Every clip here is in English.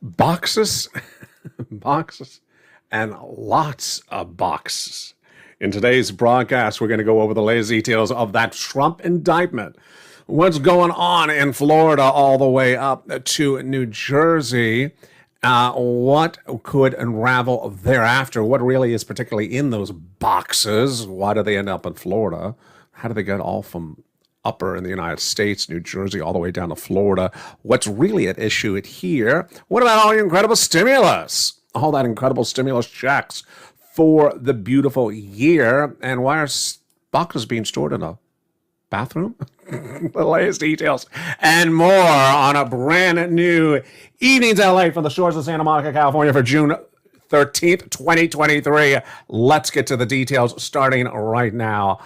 Boxes, boxes, and lots of boxes. In today's broadcast, we're going to go over the latest details of that Trump indictment. What's going on in Florida all the way up to New Jersey? What could unravel thereafter? What really is particularly in those boxes? Why do they end up in Florida? How do they get all from upper in the United States, New Jersey, all the way down to Florida? What's really at issue here? What about all the incredible stimulus? All that incredible stimulus checks for the beautiful year. And why are boxes being stored in a bathroom? The latest details and more on a brand new Evenings LA from the shores of Santa Monica, California for June 13th, 2023. Let's get to the details starting right now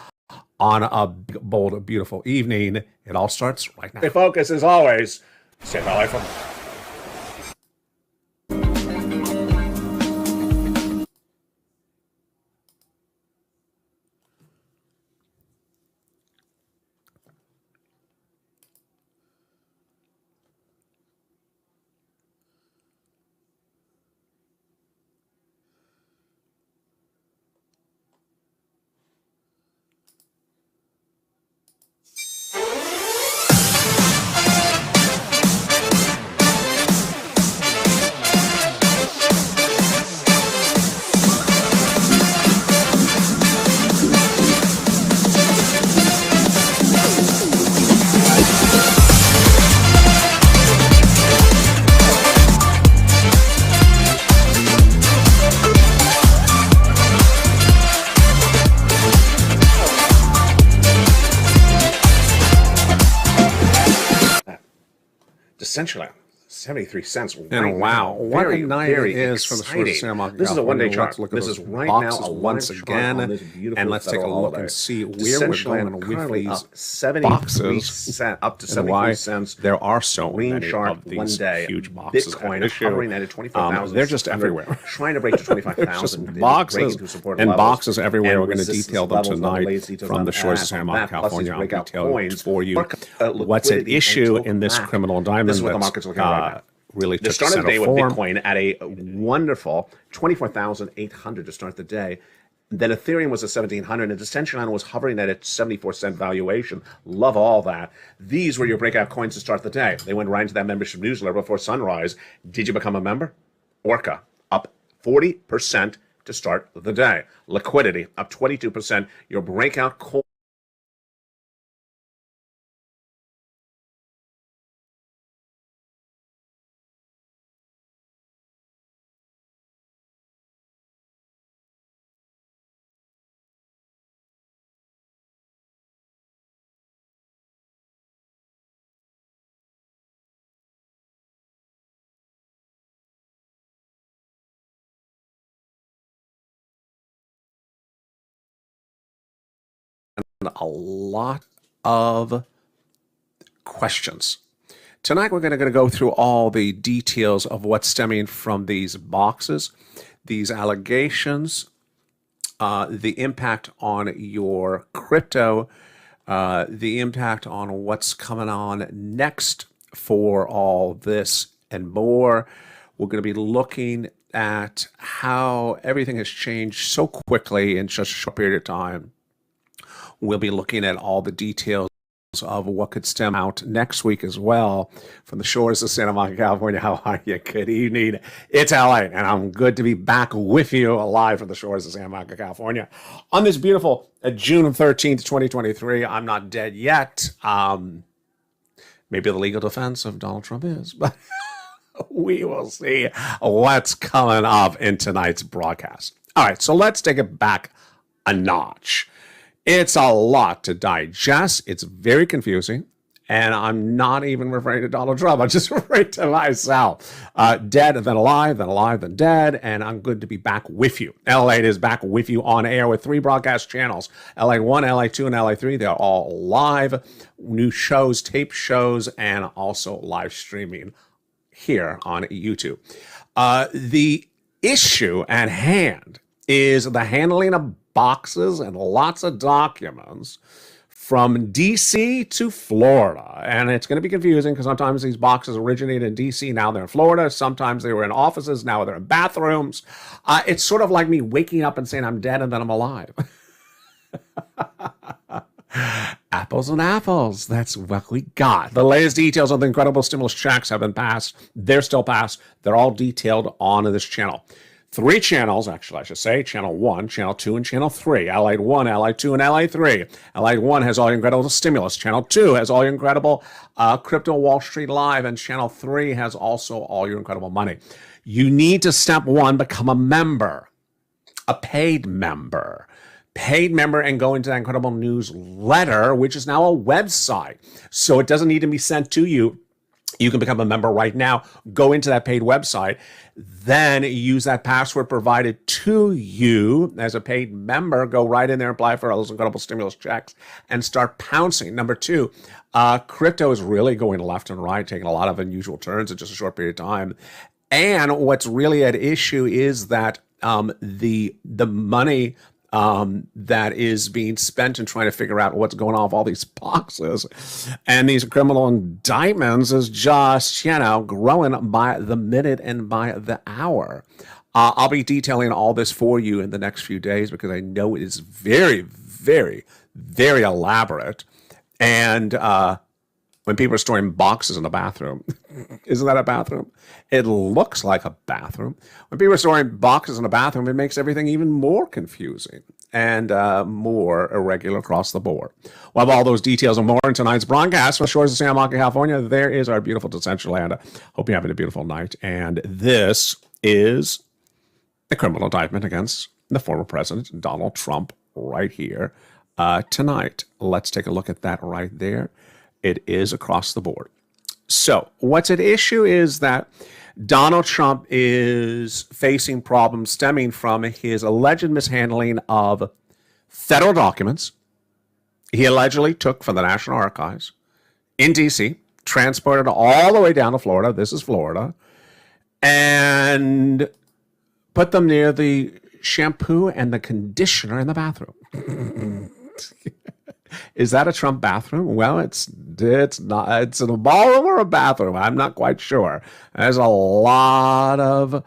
on a bold, beautiful evening. It all starts right now. The focus, as always, Santa LA from... Essentially, 73 cents. And wow, what a night it is from the shores of Santa Monica. This is a one-day chart. This is right now a once again, and let's take a look and see where we're going with these boxes up to and why 73 cents. there are so many chart of these one day. huge boxes. Bitcoin hovering at 24,000. They're just everywhere. Trying to break to 25,000. Boxes and boxes everywhere. We're going to detail them tonight from the shores of Santa Monica, California. I'll detail for you what's at issue in this criminal indictment. This is what the market's looking at right now. Really the start of the day with Bitcoin at a wonderful 24,800 to start the day. Then Ethereum was at 1,700, and Dissension Line was hovering at a 74-cent valuation. Love all that. These were your breakout coins to start the day. They went right into that membership newsletter before sunrise. Did you become a member? Orca up 40% to start the day. Liquidity up 22%. Your breakout coin. A lot of questions. Tonight we're going to go through all the details of what's stemming from these boxes, these allegations, the impact on your crypto, the impact on what's coming on next for all this and more. We're going to be looking at how everything has changed so quickly in such a short period of time. We'll be looking at all the details of what could stem out next week as well from the shores of Santa Monica, California. How are you? Good evening. It's LA, and I'm good to be back with you live from the shores of Santa Monica, California on this beautiful June 13th, 2023. I'm not dead yet. Maybe the legal defense of Donald Trump is, but we will see what's coming up in tonight's broadcast. All right, so let's take it back a notch. It's a lot to digest. It's very confusing. And I'm not even referring to Donald Trump. I'm just referring to myself. Dead, then alive, then dead. And I'm good to be back with you. LALATE is back with you on air with 3 broadcast channels. LA1, LA2, and LA3. They're all live. New shows, tape shows, and also live streaming here on YouTube. The issue at hand is the handling of boxes and lots of documents from DC to Florida. And it's going to be confusing because sometimes these boxes originated in DC, now they're in Florida. Sometimes they were in offices, now they're in bathrooms. It's sort of like me waking up and saying I'm dead and then I'm alive. Apples and apples. That's what we got. The latest details on the incredible stimulus checks have been passed. They're still passed. They're all detailed on this channel. 3 channels, actually, I should say. Channel 1, Channel 2, and Channel 3. Allied 1, Allied 2, and Allied 3. Allied 1 has all your incredible stimulus. Channel 2 has all your incredible Crypto Wall Street Live. And Channel 3 has also all your incredible money. You need to, step 1, become a member, a paid member. Paid member, and go into that incredible newsletter, which is now a website. So it doesn't need to be sent to you. You can become a member right now. Go into that paid website, then use that password provided to you as a paid member. Go right in there and apply for all those incredible stimulus checks and start pouncing. Number 2, crypto is really going left and right, taking a lot of unusual turns in just a short period of time. And what's really at issue is that the money that is being spent in trying to figure out what's going on with all these boxes and these criminal indictments is just, growing by the minute and by the hour. I'll be detailing all this for you in the next few days because I know it is very, very, very elaborate. And when people are storing boxes in a bathroom, isn't that a bathroom? It looks like a bathroom. When people are storing boxes in a bathroom, it makes everything even more confusing and more irregular across the board. We'll have all those details and more in tonight's broadcast from the shores of San Marcos, California. There is our beautiful Decentraland. Hope you're having a beautiful night. And this is the criminal indictment against the former president, Donald Trump, right here tonight. Let's take a look at that right there. It is across the board. So what's at issue is that Donald Trump is facing problems stemming from his alleged mishandling of federal documents he allegedly took from the National Archives in D.C., transported all the way down to Florida. This is Florida. And put them near the shampoo and the conditioner in the bathroom. Is that a Trump bathroom? Well, it's not. It's in a ballroom or a bathroom. I'm not quite sure. There's a lot of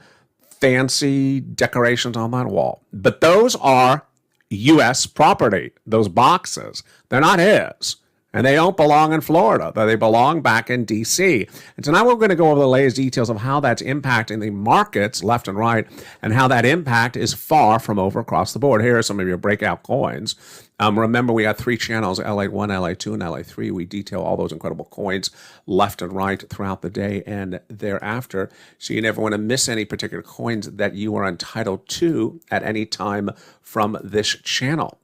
fancy decorations on that wall. But those are U.S. property, those boxes. They're not his. And they don't belong in Florida. They belong back in D.C. And tonight we're going to go over the latest details of how that's impacting the markets left and right and how that impact is far from over across the board. Here are some of your breakout coins. Remember, we got 3 channels, LA1, LA2, and LA3. We detail all those incredible coins left and right throughout the day and thereafter. So you never want to miss any particular coins that you are entitled to at any time from this channel.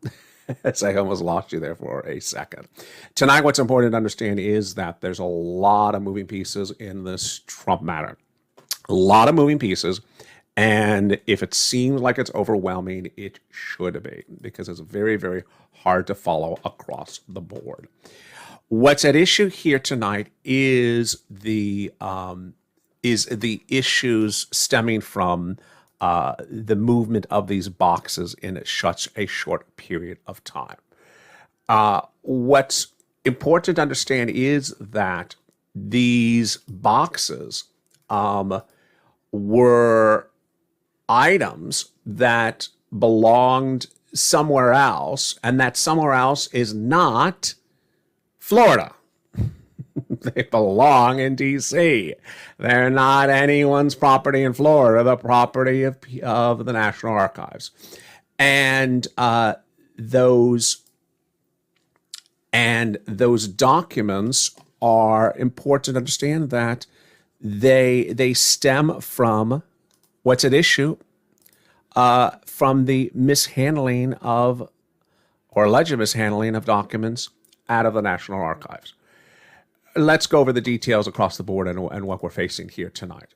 As I almost lost you there for a second. Tonight, what's important to understand is that there's a lot of moving pieces in this Trump matter. A lot of moving pieces. And if it seems like it's overwhelming, it should be, because it's very, very hard to follow across the board. What's at issue here tonight is the issues stemming from the movement of these boxes in such a short period of time. What's important to understand is that these boxes were items that belonged somewhere else, and that somewhere else is not Florida. They belong in D.C. They're not anyone's property in Florida, the property of the National Archives. And those documents are important to understand that they stem from what's at issue from the mishandling of, or alleged mishandling of, documents out of the National Archives. Let's go over the details across the board and what we're facing here tonight.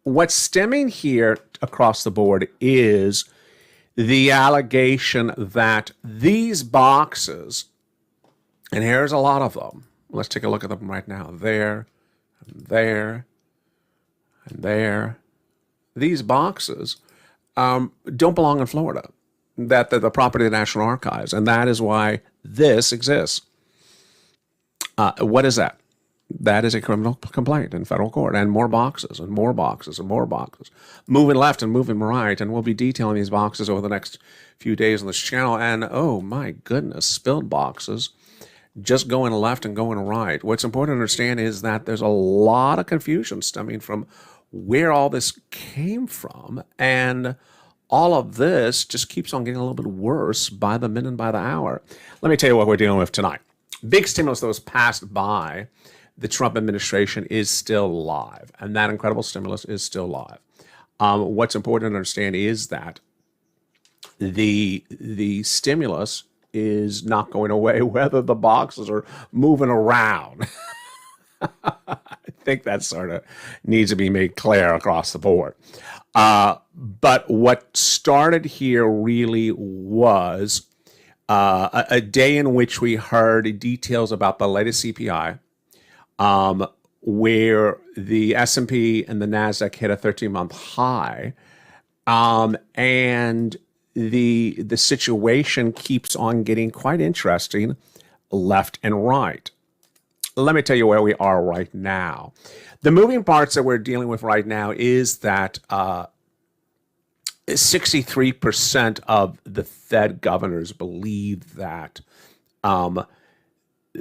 What's stemming here across the board is the allegation that these boxes, and here's a lot of them. Let's take a look at them right now. There, and there, and there. These boxes don't belong in Florida. That they're the property of the National Archives, and that is why this exists. What is that? That is a criminal complaint in federal court, and more boxes and more boxes and more boxes, moving left and moving right. And we'll be detailing these boxes over the next few days on this channel. And oh my goodness, spilled boxes, just going left and going right. What's important to understand is that there's a lot of confusion stemming from where all this came from, and all of this just keeps on getting a little bit worse by the minute and by the hour. Let me tell you what we're dealing with tonight. Big stimulus that was passed by the Trump administration is still live, and that incredible stimulus is still live. What's important to understand is that the stimulus is not going away whether the boxes are moving around. I think that sort of needs to be made clear across the board. But what started here really was a day in which we heard details about the latest CPI, where the S&P and the NASDAQ hit a 13-month high, and the situation keeps on getting quite interesting left and right. Let me tell you where we are right now. The moving parts that we're dealing with right now is that 63% of the Fed governors believe that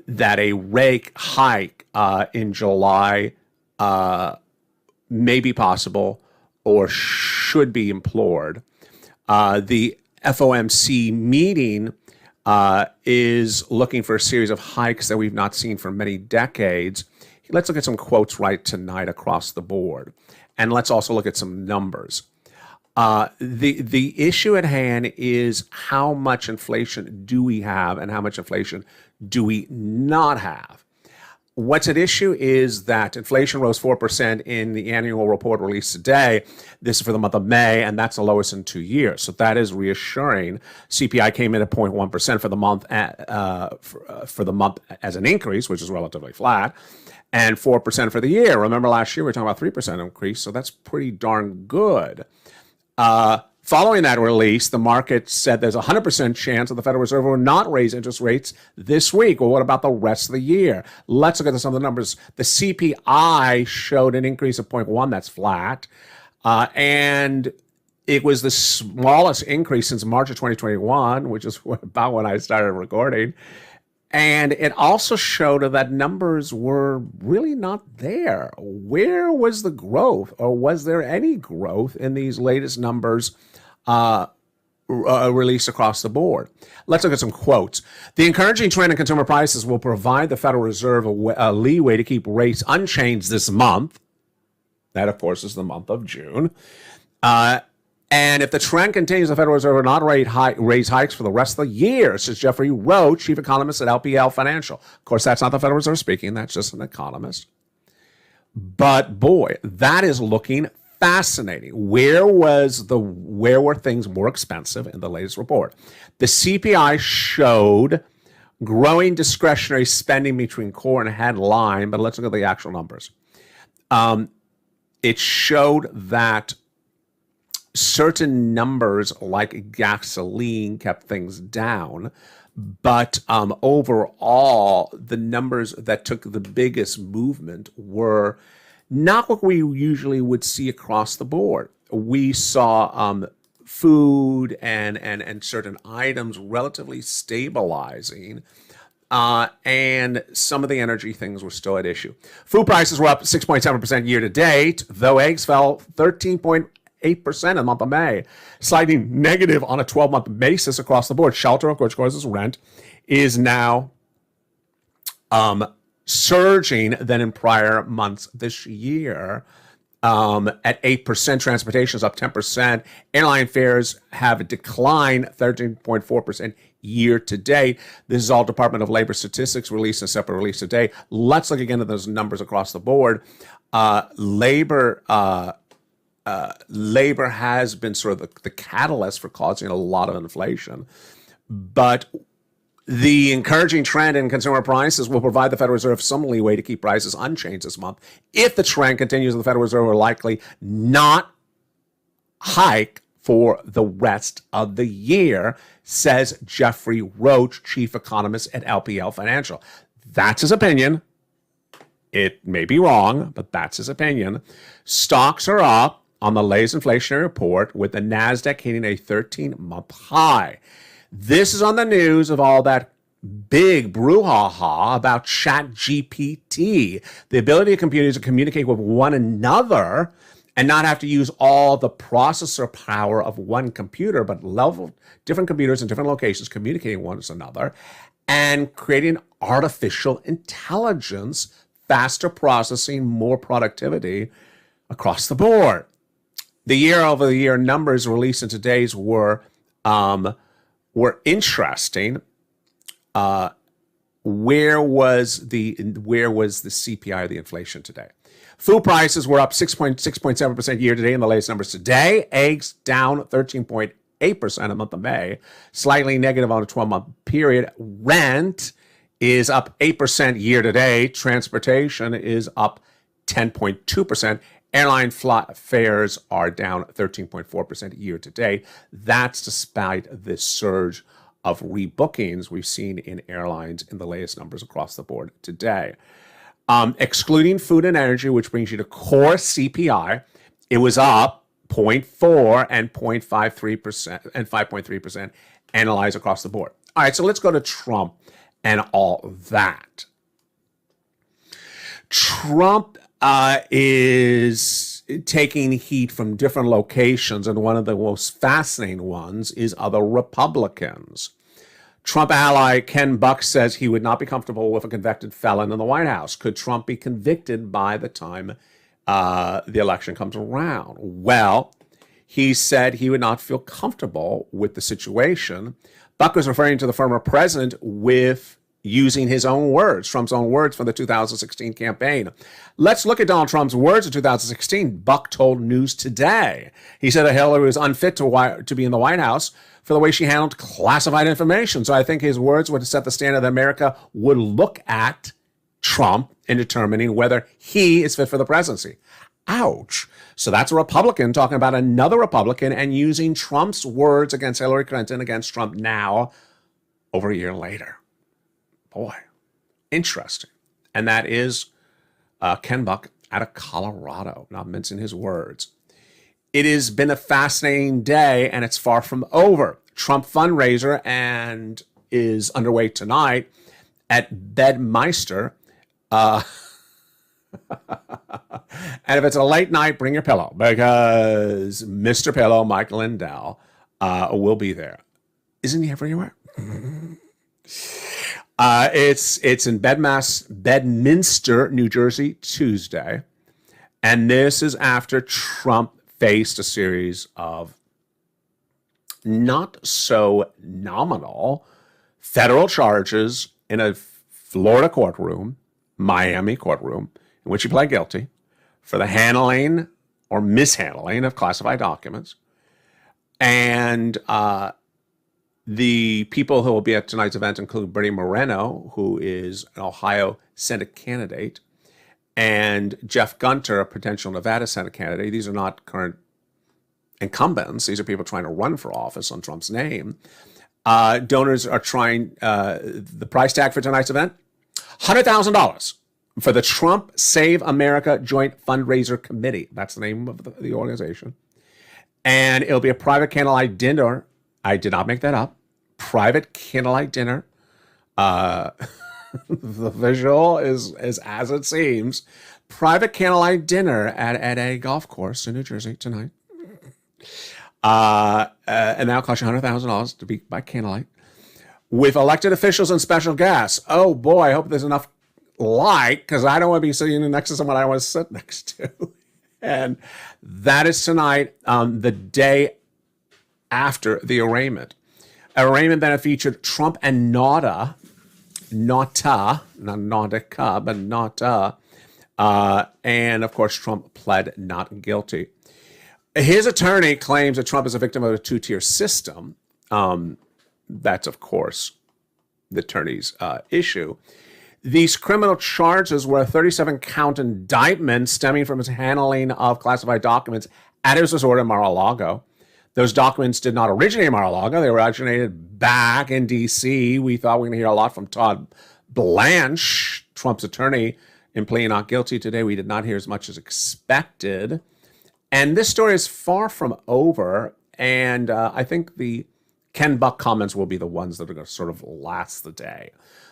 that a rate hike in July may be possible or should be implored. The FOMC meeting is looking for a series of hikes that we've not seen for many decades. Let's look at some quotes right tonight across the board. And let's also look at some numbers. The issue at hand is how much inflation do we have and how much inflation do we not have? What's at issue is that inflation rose 4% in the annual report released today. This is for the month of May, and that's the lowest in 2 years. So that is reassuring. CPI came in at 0.1% for the month for the month as an increase, which is relatively flat, and 4% for the year. Remember last year we were talking about 3% increase, so that's pretty darn good. Following that release, the market said there's a 100% chance that the Federal Reserve will not raise interest rates this week. Well, what about the rest of the year? Let's look at some of the numbers. The CPI showed an increase of 0.1. That's flat. And it was the smallest increase since March of 2021, which is about when I started recording. And it also showed that numbers were really not there. Where was the growth, or was there any growth in these latest numbers released across the board? Let's look at some quotes. The encouraging trend in consumer prices will provide the Federal Reserve a leeway to keep rates unchanged this month. That, of course, is the month of June. And if the trend continues, the Federal Reserve will not raise hikes for the rest of the year, says Jeffrey Roach, chief economist at LPL Financial. Of course, that's not the Federal Reserve speaking. That's just an economist. But boy, that is looking fascinating. Where were things more expensive in the latest report? The CPI showed growing discretionary spending between core and headline, but let's look at the actual numbers. It showed that certain numbers like gasoline kept things down, but overall, the numbers that took the biggest movement were not what we usually would see across the board. We saw food and certain items relatively stabilizing, and some of the energy things were still at issue. Food prices were up 6.7% year to date, though eggs fell 13.8% in the month of May, sliding negative on a 12-month basis across the board. Shelter, of which causes rent, is now surging than in prior months this year at 8%. Transportation is up 10%. Airline fares have declined 13.4% year to date. This is all Department of Labor statistics released in a separate release today. Let's look again at those numbers across the board. Labor has been sort of the catalyst for causing a lot of inflation, but the encouraging trend in consumer prices will provide the Federal Reserve some leeway to keep prices unchanged this month. If the trend continues, the Federal Reserve will likely not hike for the rest of the year, says Jeffrey Roach, chief economist at LPL Financial. That's his opinion. It may be wrong, but that's his opinion. Stocks are up on the latest inflationary report, with the NASDAQ hitting a 13-month high. This is on the news of all that big brouhaha about ChatGPT, the ability of computers to communicate with one another and not have to use all the processor power of one computer, but different computers in different locations communicating one with another and creating artificial intelligence, faster processing, more productivity across the board. The year-over-year numbers released in today's were interesting. Where was the CPI or the inflation today? Food prices were up 6.7% year to date in the latest numbers today. Eggs down 13.8% in the month of May, slightly negative on a 12-month period. Rent is up 8% year to date. Transportation is up 10.2%. Airline fares are down 13.4% year to date. That's despite this surge of rebookings we've seen in airlines in the latest numbers across the board today. Excluding food and energy, which brings you to core CPI, it was up 0.4 and 0.53% and 5.3% analyzed across the board. All right, so let's go to Trump and all that. Trump is taking heat from different locations, and one of the most fascinating ones is other Republicans. Trump ally Ken Buck says he would not be comfortable with a convicted felon in the White House. Could Trump be convicted by the time the election comes around? Well, he said he would not feel comfortable with the situation. Buck was referring to the former president with using his own words, Trump's own words from the 2016 campaign. Let's look at Donald Trump's words in 2016. Buck told News Today. He said that Hillary was unfit to be in the White House for the way she handled classified information. So I think his words would set the standard that America would look at Trump in determining whether he is fit for the presidency. Ouch. So that's a Republican talking about another Republican and using Trump's words against Hillary Clinton against Trump now, over a year later. Boy, interesting. And that is Ken Buck out of Colorado, not mincing his words. It has been a fascinating day, and it's far from over. Trump fundraiser and is underway tonight at Bedminster. And if it's a late night, bring your pillow, because Mr. Pillow, Mike Lindell, will be there. Isn't he everywhere? It's in Bedminster, New Jersey, Tuesday. And this is after Trump faced a series of not so nominal federal charges in a Florida courtroom, Miami courtroom, in which he pled guilty for the handling or mishandling of classified documents. And the people who will be at tonight's event include Bernie Moreno, who is an Ohio Senate candidate, and Jeff Gunter, a potential Nevada Senate candidate. These are not current incumbents. These are people trying to run for office on Trump's name. Donors are trying, the price tag for tonight's event, $100,000 for the Trump Save America Joint Fundraiser Committee. That's the name of the organization. And it'll be a private candlelight dinner. I did not make that up. Private candlelight dinner. The visual is as it seems. Private candlelight dinner at a golf course in New Jersey tonight. And that'll cost you $100,000 to be by candlelight. With elected officials and special guests. Oh boy, I hope there's enough light, because I don't want to be sitting next to someone I want to sit next to. And that is tonight, the day after the arraignment. Arraignment then featured Trump and Nauta, not Nautica, but Nauta. And of course, Trump pled not guilty. His attorney claims that Trump is a victim of a two-tier system. That's, of course, the attorney's issue. These criminal charges were a 37-count indictment stemming from his handling of classified documents at his resort in Mar-a-Lago. Those documents did not originate in Mar-a-Lago. They originated back in D.C. We thought we were going to hear a lot from Todd Blanche, Trump's attorney, in pleading not guilty. Today, we did not hear as much as expected. And this story is far from over. And I think the Ken Buck comments will be the ones that are going to sort of last the day.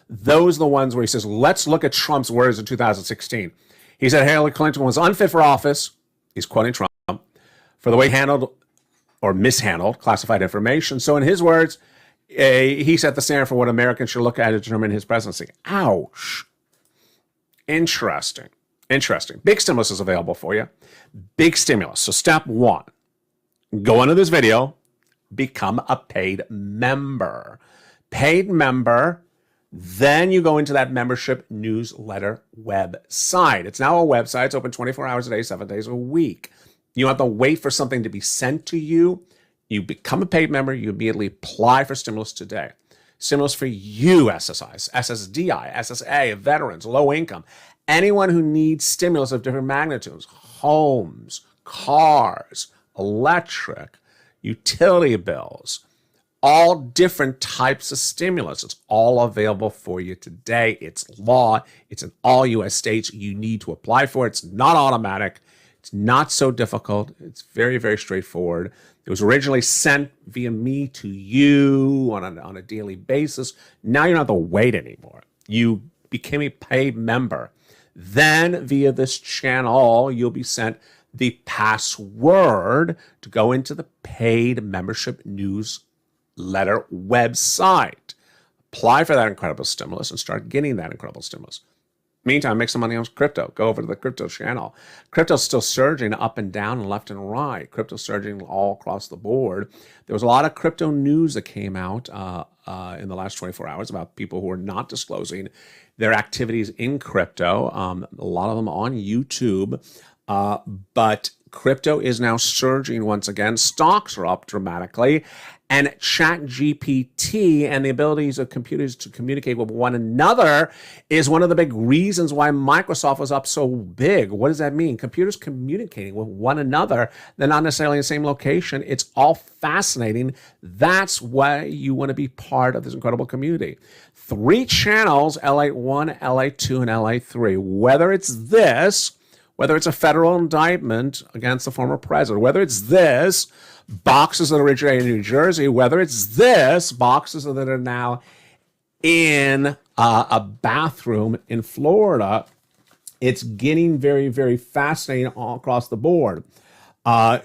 Those are the ones where he says, let's look at Trump's words in 2016. He said Hillary Clinton was unfit for office. He's quoting Trump for the way he handled or mishandled classified information. So in his words, he set the standard for what Americans should look at to determine his presidency. Ouch. Interesting. Big stimulus is available for you. Big stimulus. So step one, go into this video, become a paid member. Paid member. Then you go into that membership newsletter website. It's now a website. It's open 24 hours a day, 7 days a week. You don't have to wait for something to be sent to you. You become a paid member. You immediately apply for stimulus today. Stimulus for you, SSIs, SSDI, SSA, veterans, low income, anyone who needs stimulus of different magnitudes, homes, cars, electric, utility bills, all different types of stimulus. It's all available for you today. It's law. It's in all U.S. states. You need to apply for it. It's not automatic. It's not so difficult. It's very, very straightforward. It was originally sent via me to you on a daily basis. Now you don't have to wait anymore. You became a paid member. Then via this channel, you'll be sent the password to go into the paid membership newsletter website. Apply for that incredible stimulus and start getting that incredible stimulus. Meantime, make some money on crypto. Go over to the crypto channel. Crypto's still surging up and down and left and right. Crypto's surging all across the board. There was a lot of crypto news that came out in the last 24 hours about people who are not disclosing their activities in crypto. A lot of them on YouTube. But crypto is now surging once again. Stocks are up dramatically. And ChatGPT and the abilities of computers to communicate with one another is one of the big reasons why Microsoft was up so big. What does that mean? Computers communicating with one another. They're not necessarily in the same location. It's all fascinating. That's why you want to be part of this incredible community. 3 channels, LA1, LA2, and LA3. Whether it's a federal indictment against the former president, whether it's this, boxes that originated in New Jersey, whether it's this, boxes that are now in a bathroom in Florida, it's getting very, very fascinating all across the board.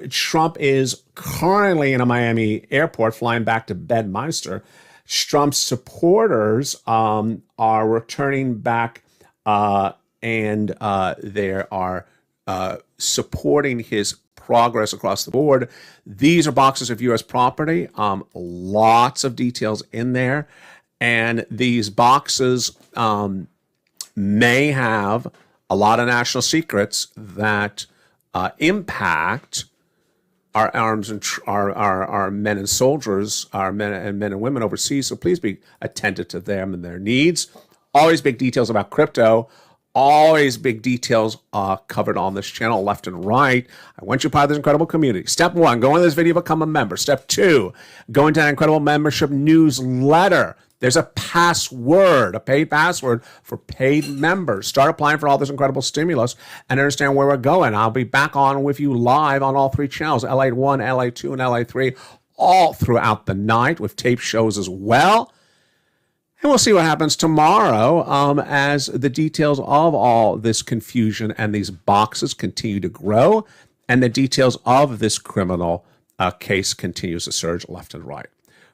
Trump is currently in a Miami airport flying back to Bedminster. Trump's supporters are returning back and they are supporting his progress across the board. These are boxes of U.S. property, lots of details in there. And these boxes may have a lot of national secrets that impact our arms and our men and soldiers, our men and women overseas. So please be attentive to them and their needs. Always big details about crypto. Always big details covered on this channel, left and right. I want you part of this incredible community. Step 1, go into this video, become a member. Step 2, go into that incredible membership newsletter. There's a password, a paid password for paid members. Start applying for all this incredible stimulus and understand where we're going. I'll be back on with you live on all 3 channels, LA1, LA2, and LA3, all throughout the night with tape shows as well. And we'll see what happens tomorrow as the details of all this confusion and these boxes continue to grow and the details of this criminal case continues to surge left and right.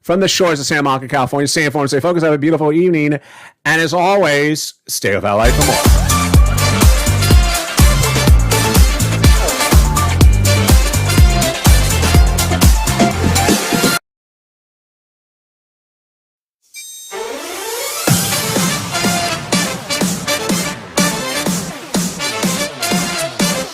From the shores of Santa Monica, California, stay informed, stay focused, have a beautiful evening. And as always, stay with LA for more.